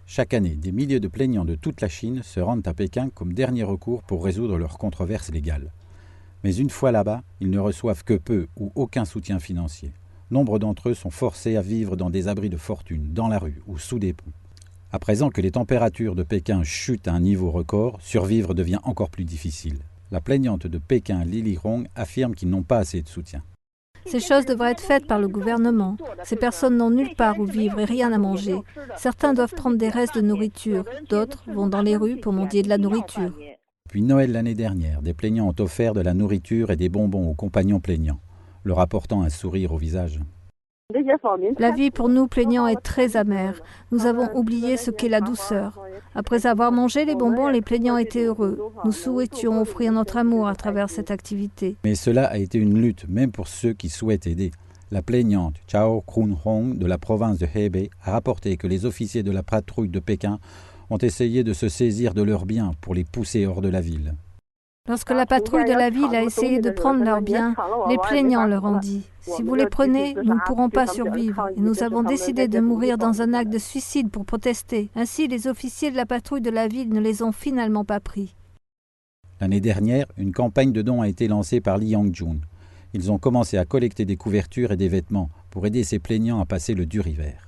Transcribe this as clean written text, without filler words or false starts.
Chaque année, des milliers de plaignants de toute la Chine se rendent à Pékin comme dernier recours pour résoudre leurs controverses légales. Mais une fois là-bas, ils ne reçoivent que peu ou aucun soutien financier. Nombre d'entre eux sont forcés à vivre dans des abris de fortune, dans la rue ou sous des ponts. À présent que les températures de Pékin chutent à un niveau record, survivre devient encore plus difficile. La plaignante de Pékin, Lily Rong, affirme qu'ils n'ont pas assez de soutien. Ces choses devraient être faites par le gouvernement. Ces personnes n'ont nulle part où vivre et rien à manger. Certains doivent prendre des restes de nourriture, d'autres vont dans les rues pour mendier de la nourriture. Depuis Noël l'année dernière, des plaignants ont offert de la nourriture et des bonbons aux compagnons plaignants, leur apportant un sourire au visage. La vie pour nous plaignants est très amère. Nous avons oublié ce qu'est la douceur. Après avoir mangé les bonbons, les plaignants étaient heureux. Nous souhaitions offrir notre amour à travers cette activité. Mais cela a été une lutte, même pour ceux qui souhaitent aider. La plaignante Chao Krun-hong de la province de Hebei a rapporté que les officiers de la patrouille de Pékin ont essayé de se saisir de leurs biens pour les pousser hors de la ville. Lorsque la patrouille de la ville a essayé de prendre leurs biens, les plaignants leur ont dit « Si vous les prenez, nous ne pourrons pas survivre et nous avons décidé de mourir dans un acte de suicide pour protester. » Ainsi, les officiers de la patrouille de la ville ne les ont finalement pas pris. L'année dernière, une campagne de dons a été lancée par Li Yangjun. Ils ont commencé à collecter des couvertures et des vêtements pour aider ces plaignants à passer le dur hiver.